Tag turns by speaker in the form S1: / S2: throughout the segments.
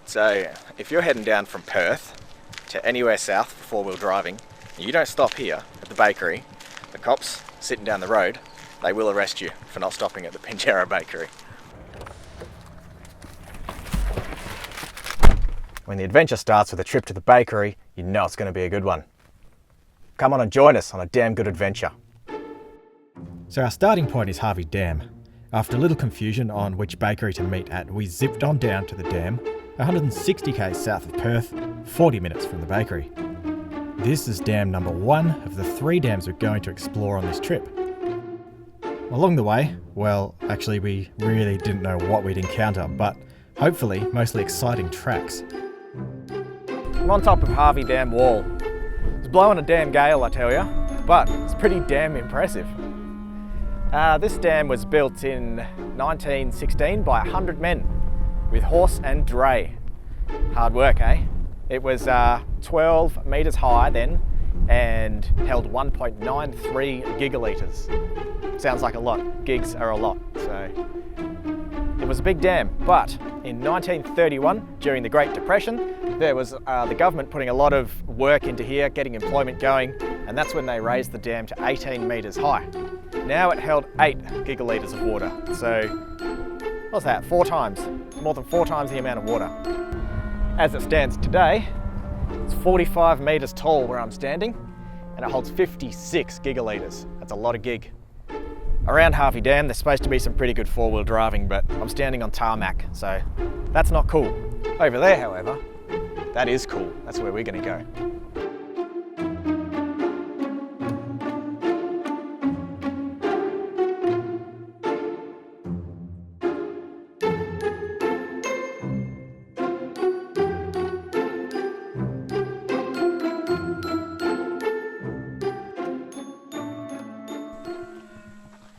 S1: So if you're heading down from Perth to anywhere south for four-wheel driving, and you don't stop here at the bakery, the cops sitting down the road, they will arrest you for not stopping at the Pinjarra bakery. When the adventure starts with a trip to the bakery, you know it's going to be a good one. Come on and join us on a damn good adventure.
S2: So our starting point is Harvey Dam. After a little confusion on which bakery to meet at, we zipped on down to the dam, 160 k's south of Perth, 40 minutes from the bakery. This is dam number 1 of the 3 dams we're going to explore on this trip. Along the way, well, actually we really didn't know what we'd encounter, but hopefully mostly exciting tracks.
S1: I'm on top of Harvey Dam wall. It's blowing a damn gale, I tell ya, but it's pretty damn impressive. This dam was built in 1916 by 100 men with horse and dray. Hard work, eh? It was 12 metres high then and held 1.93 gigalitres. Sounds like a lot. Gigs are a lot. So it was a big dam, but in 1931, during the Great Depression, there was the government putting a lot of work into here, getting employment going, and that's when they raised the dam to 18 metres high. Now it held 8 gigalitres of water. So what's that? 4 times, more than 4 times the amount of water. As it stands today, it's 45 metres tall where I'm standing, and it holds 56 gigalitres. That's a lot of gig. Around Harvey Dam, there's supposed to be some pretty good four-wheel driving, but I'm standing on tarmac, so that's not cool. Over there, however, that is cool. That's where we're gonna go.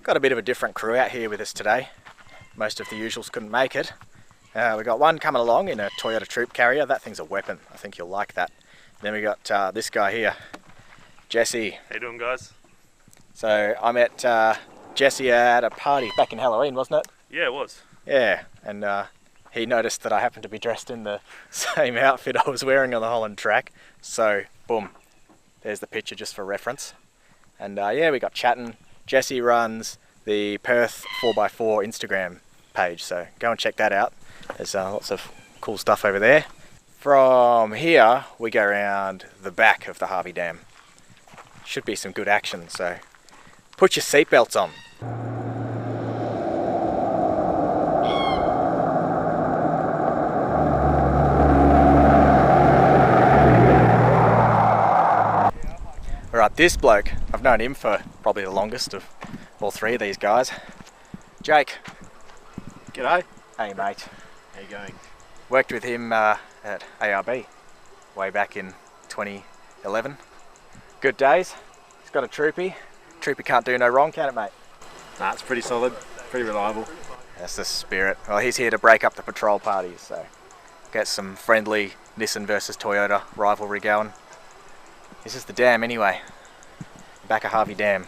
S1: Got a bit of a different crew out here with us today. Most of the usuals couldn't make it. We got one coming along in a Toyota Troop Carrier. That thing's a weapon. I think you'll like that. Then we got this guy here, Jesse.
S3: How you doing, guys?
S1: So I met Jesse at a party back in Halloween, wasn't it?
S3: Yeah, it was.
S1: Yeah, and he noticed that I happened to be dressed in the same outfit I was wearing on the Holland track. So boom, there's the picture just for reference. And yeah, we got chatting. Jesse runs the Perth 4x4 Instagram page, so go and check that out. There's lots of cool stuff over there. From here, we go around the back of the Harvey Dam. Should be some good action, so put your seatbelts on. Alright, this bloke, I've known him for probably the longest of all 3 of these guys. Jake.
S3: G'day.
S1: Hey mate.
S3: How you going?
S1: Worked with him at ARB way back in 2011. Good days. He's got a troopy. Troopy can't do no wrong, can it, mate?
S3: Nah, it's pretty solid, pretty reliable.
S1: That's the spirit. Well, he's here to break up the patrol parties, so get some friendly Nissan versus Toyota rivalry going. This is the dam anyway. Back of Harvey Dam.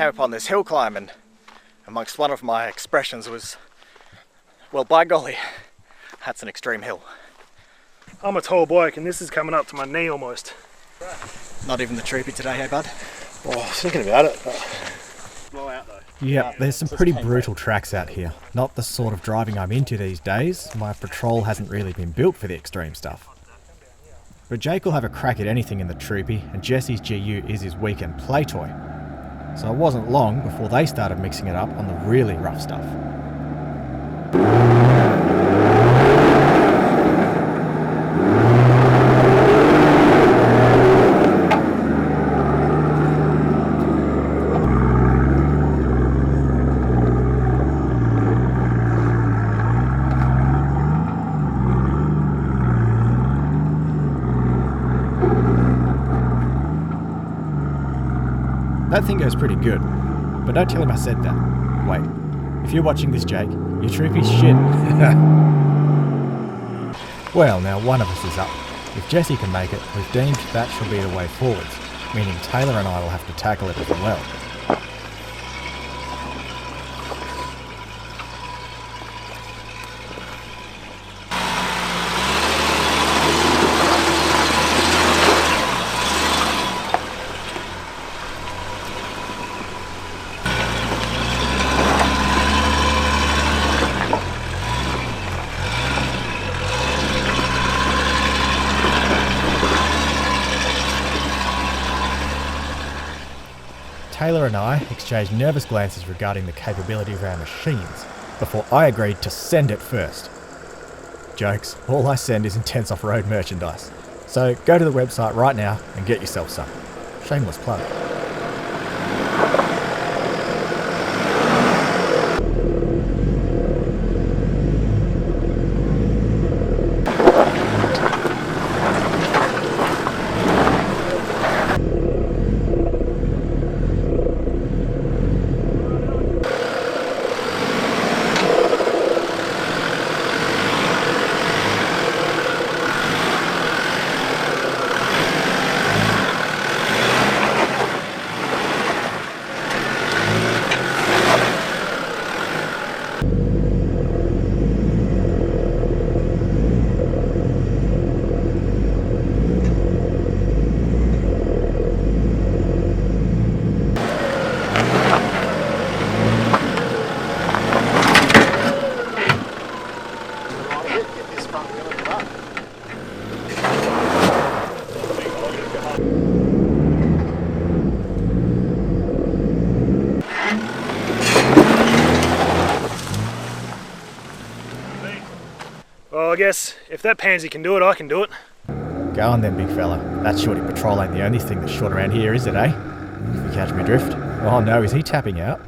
S1: came upon this hill climb, and amongst one of my expressions was, well, by golly, that's an extreme hill.
S4: I'm a tall bloke and this is coming up to my knee almost.
S1: Not even the troopy today, hey bud?
S3: Oh, I was thinking about it. Blow out though.
S2: Yeah, there's some pretty brutal tracks out here. Not the sort of driving I'm into these days. My patrol hasn't really been built for the extreme stuff. But Jake will have a crack at anything in the troopy, and Jesse's GU is his weekend play toy. So it wasn't long before they started mixing it up on the really rough stuff. That thing goes pretty good, but don't tell him I said that. Wait, if you're watching this, Jake, your troopy's shit. Well, now one of us is up. If Jesse can make it, we've deemed that shall be the way forwards, meaning Taylor and I will have to tackle it as well. Taylor and I exchanged nervous glances regarding the capability of our machines before I agreed to send it first. Jokes, all I send is Intents Offroad merchandise. So go to the website right now and get yourself some. Shameless plug.
S4: Well, I guess if that pansy can do it, I can do it.
S2: Go on then, big fella. That shorty patrol ain't the only thing that's short around here, is it, eh? If you catch me drift. Oh no, is he tapping out?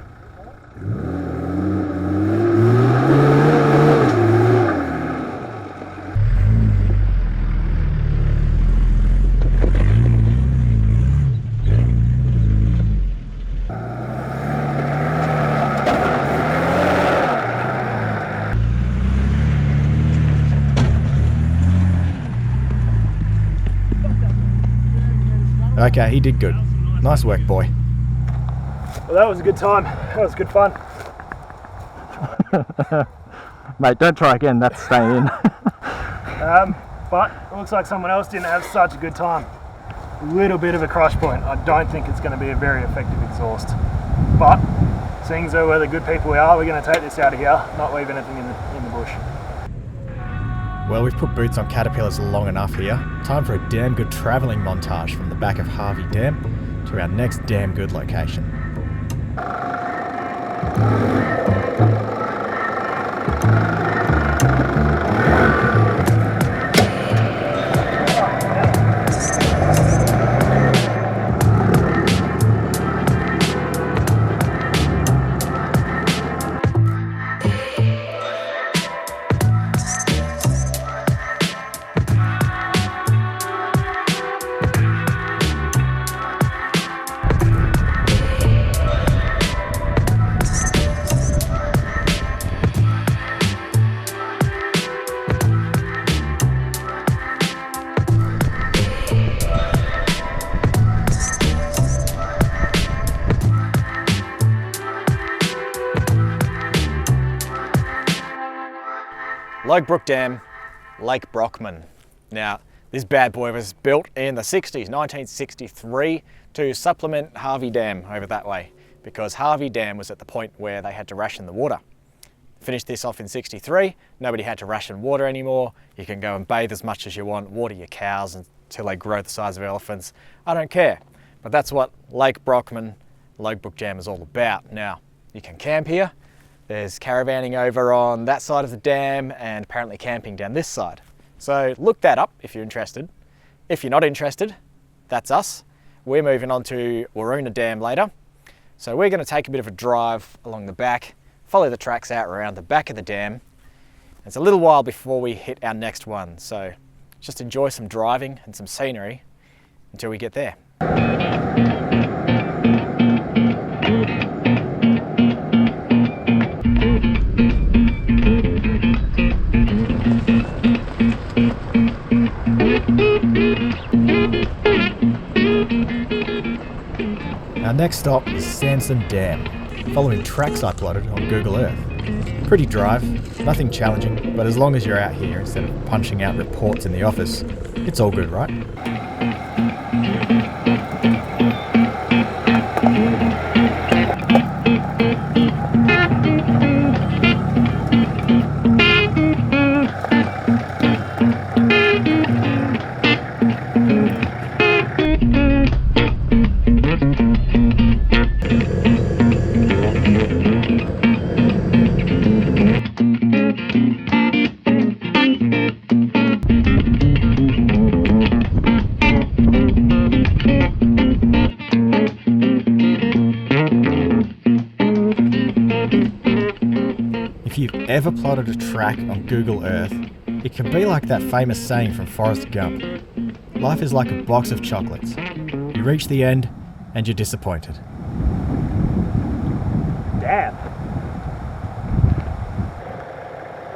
S2: Okay, he did good. Nice work, boy.
S4: Well, that was a good time. That was good fun.
S2: Mate, don't try again, that's staying in.
S4: But it looks like someone else didn't have such a good time. A little bit of a crush point. I don't think it's going to be a very effective exhaust. But seeing as though we're the good people we are, we're going to take this out of here, not leave anything in the bush.
S2: Well, we've put boots on caterpillars long enough here. Time for a damn good travelling montage from the back of Harvey Dam to our next damn good location.
S1: Brook Dam, Lake Brockman. Now, this bad boy was built in the 60s, 1963, to supplement Harvey Dam over that way, because Harvey Dam was at the point where they had to ration the water. Finished this off in 63, nobody had to ration water anymore. You can go and bathe as much as you want, water your cows until they grow the size of elephants. I don't care. But that's what Lake Brockman, Lake Brook Dam is all about. Now, you can camp here. There's caravanning over on that side of the dam and apparently camping down this side. So look that up if you're interested. If you're not interested, that's us. We're moving on to Waroona Dam later. So we're going to take a bit of a drive along the back, follow the tracks out around the back of the dam. It's a little while before we hit our next one, so just enjoy some driving and some scenery until we get there.
S2: Our next stop is Samson Dam, following tracks I plotted on Google Earth. Pretty drive, nothing challenging, but as long as you're out here instead of punching out reports in the office, it's all good, right? If you've ever plotted a track on Google Earth, it can be like that famous saying from Forrest Gump. Life is like a box of chocolates. You reach the end and you're disappointed.
S4: Damn.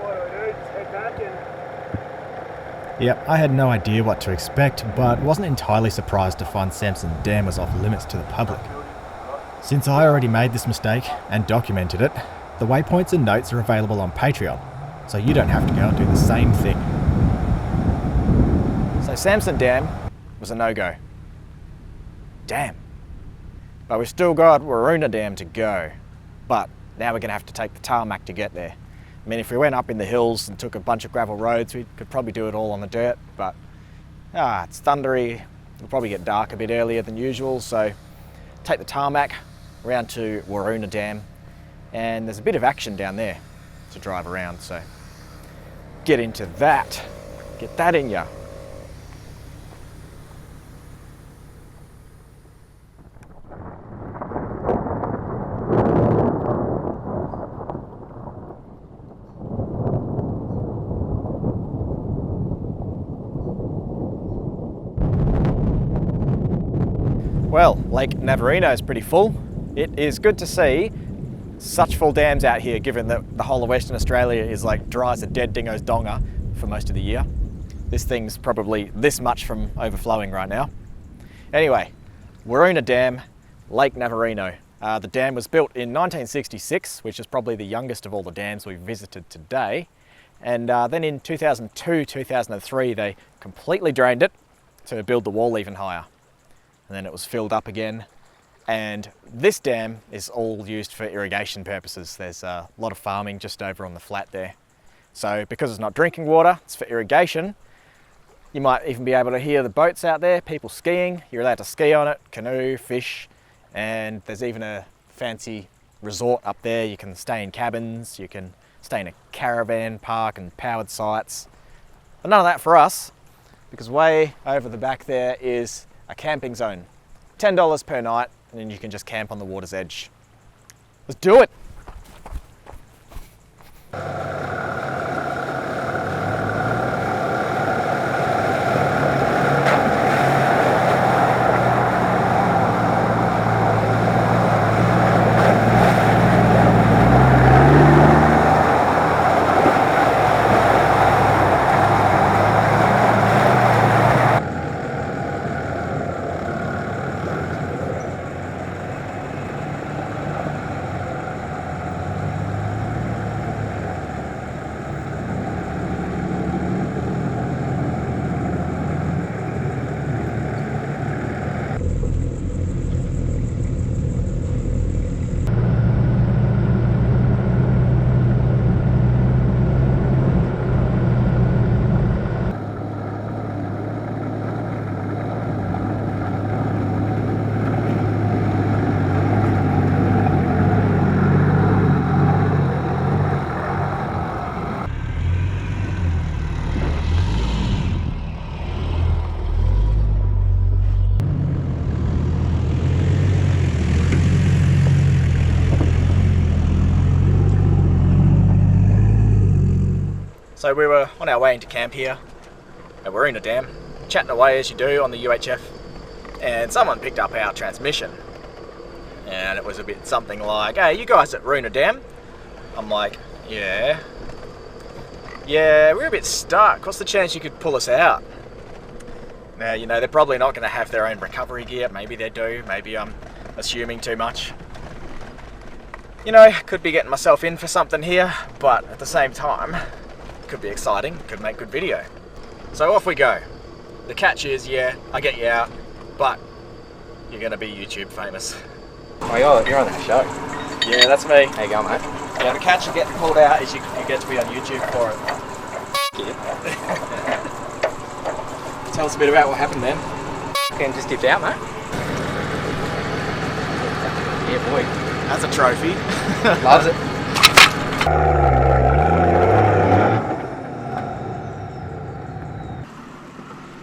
S4: What do I do? Just head back and...
S2: Yep, I had no idea what to expect, but wasn't entirely surprised to find Samson Dam was off limits to the public. Since I already made this mistake and documented it, the waypoints and notes are available on Patreon, so you don't have to go and do the same thing.
S1: So Samson Dam was a no-go. Damn. But we've still got Waroona Dam to go. But now we're going to have to take the tarmac to get there. I mean, if we went up in the hills and took a bunch of gravel roads, we could probably do it all on the dirt, but it's thundery. It'll probably get dark a bit earlier than usual, so take the tarmac around to Waroona Dam, and there's a bit of action down there to drive around, so get into that. Get that in ya. Well, Lake Navarino is pretty full. It is good to see such full dams out here, given that the whole of Western Australia is like dry as a dead dingo's donga for most of the year. This thing's probably this much from overflowing right now. Anyway, Waroona Dam, Lake Navarino. The dam was built in 1966, which is probably the youngest of all the dams we've visited today. And then in 2002, 2003, they completely drained it to build the wall even higher. And then it was filled up again. And this dam is all used for irrigation purposes. There's a lot of farming just over on the flat there. So because it's not drinking water, it's for irrigation. You might even be able to hear the boats out there, people skiing. You're allowed to ski on it, canoe, fish, and there's even a fancy resort up there. You can stay in cabins, you can stay in a caravan park and powered sites. But none of that for us, because way over the back there is a camping zone. $10 per night, and then you can just camp on the water's edge. Let's do it! So we were on our way into camp here at Waroona Dam, chatting away as you do on the UHF, and someone picked up our transmission. And it was a bit something like, "Hey, you guys at Waroona Dam?" I'm like, "Yeah, we're a bit stuck. What's the chance you could pull us out?" Now, you know, they're probably not going to have their own recovery gear. Maybe they do. Maybe I'm assuming too much. You know, could be getting myself in for something here, but at the same time, could be exciting, could make good video. So off we go. The catch is, yeah, I get you out, but you're going to be YouTube famous.
S5: Oh, you're on that show.
S1: Yeah, that's me.
S5: How you going, mate?
S1: Yeah, the catch of getting pulled out is you get to be on YouTube for it. Tell us a bit about what happened then.
S5: And just dipped out, mate. Yeah, boy.
S1: That's a trophy.
S5: Loves it.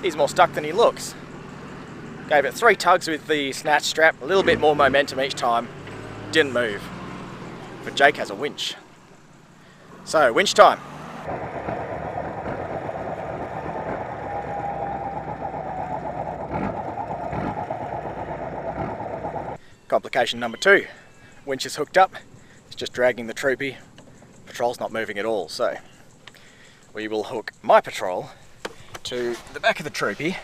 S1: He's more stuck than he looks. Gave it 3 tugs with the snatch strap, a little bit more momentum each time. Didn't move. But Jake has a winch. So, winch time. Complication number 2. Winch is hooked up, it's just dragging the troopy. Patrol's not moving at all, so we will hook my patrol to the back of the troopy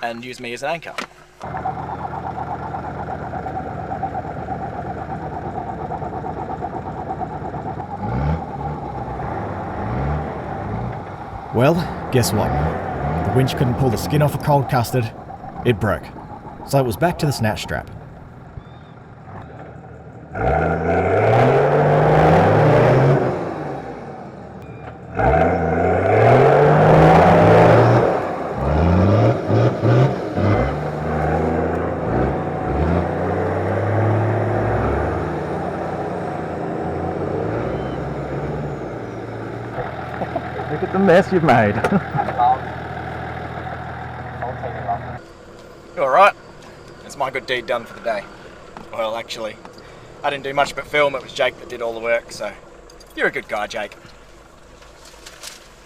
S1: and use me as an anchor.
S2: Well, guess what? The winch couldn't pull the skin off a cold custard. It broke. So it was back to the snatch strap. Look at the mess you've made.
S1: You alright? That's my good deed done for the day. Well, actually, I didn't do much but film. It was Jake that did all the work, so you're a good guy, Jake.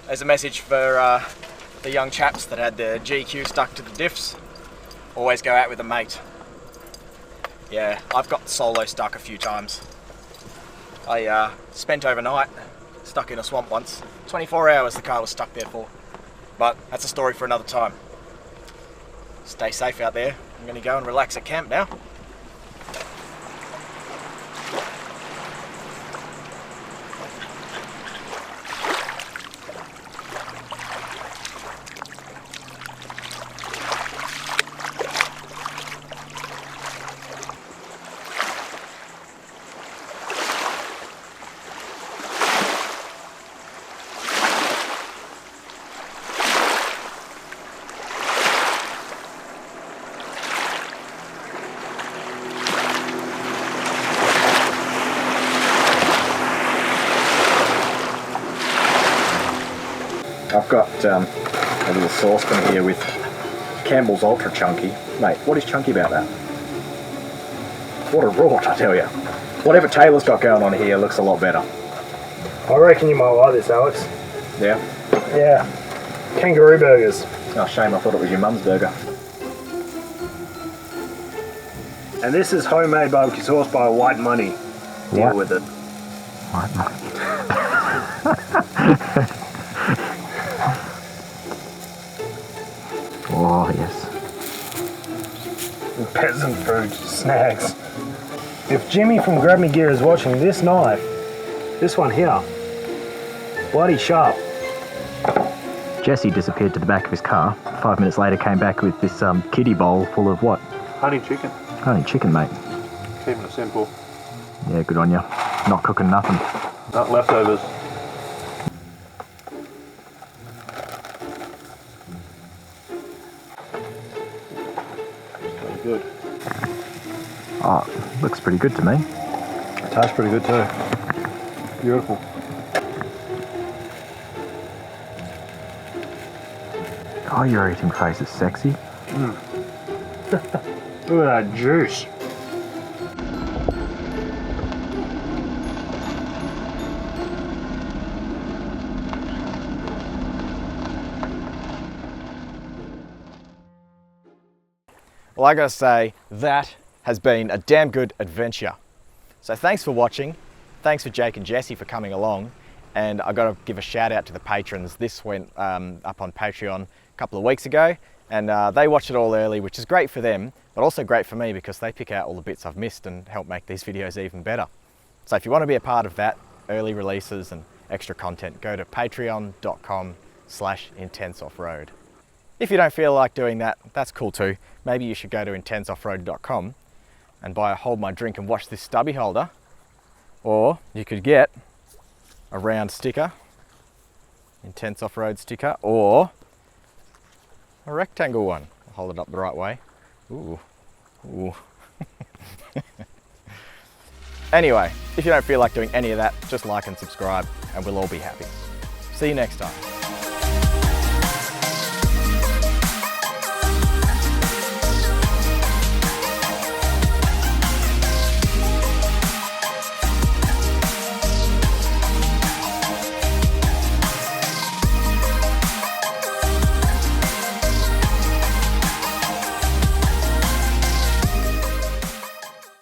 S1: There's a message for the young chaps that had their GQ stuck to the diffs. Always go out with a mate. Yeah, I've got solo stuck a few times. I spent overnight stuck in a swamp once. 24 hours the car was stuck there for. But that's a story for another time. Stay safe out there. I'm going to go and relax at camp now. I've got a little saucepan here with Campbell's Ultra Chunky. Mate, what is chunky about that? What a rort, I tell you. Whatever Taylor's got going on here looks a lot better.
S4: I reckon you might like this, Alex.
S1: Yeah?
S4: Yeah. Kangaroo burgers.
S1: Oh, shame, I thought it was your mum's burger.
S4: And this is homemade barbecue sauce by White Money. Deal with it.
S2: White Money. Oh, yes.
S4: Peasant food snacks. If Jimmy from Grab Me Gear is watching, this knife, this one here, bloody sharp.
S2: Jesse disappeared to the back of his car. 5 minutes later came back with this kiddie bowl full of what?
S3: Honey chicken.
S2: Honey chicken, mate.
S3: Keeping it simple.
S2: Yeah, good on you. Not cooking nothing.
S3: Not leftovers. Very good.
S2: Oh, looks pretty good to me.
S3: It tastes pretty good too. Beautiful.
S2: Oh, your eating face is sexy.
S4: Look at that juice.
S1: Well, I gotta say, that has been a damn good adventure. So thanks for watching. Thanks for Jake and Jesse for coming along. And I gotta give a shout out to the patrons. This went up on Patreon a couple of weeks ago, and they watched it all early, which is great for them, but also great for me because they pick out all the bits I've missed and help make these videos even better. So if you want to be a part of that, early releases and extra content, go to patreon.com/Intents Offroad. If you don't feel like doing that, that's cool too. Maybe you should go to intentsoffroad.com and buy a Hold My Drink and Watch This stubby holder, or you could get a round sticker, Intents Offroad sticker, or a rectangle one. I'll hold it up the right way. Ooh, ooh. Anyway, if you don't feel like doing any of that, just like and subscribe and we'll all be happy. See you next time.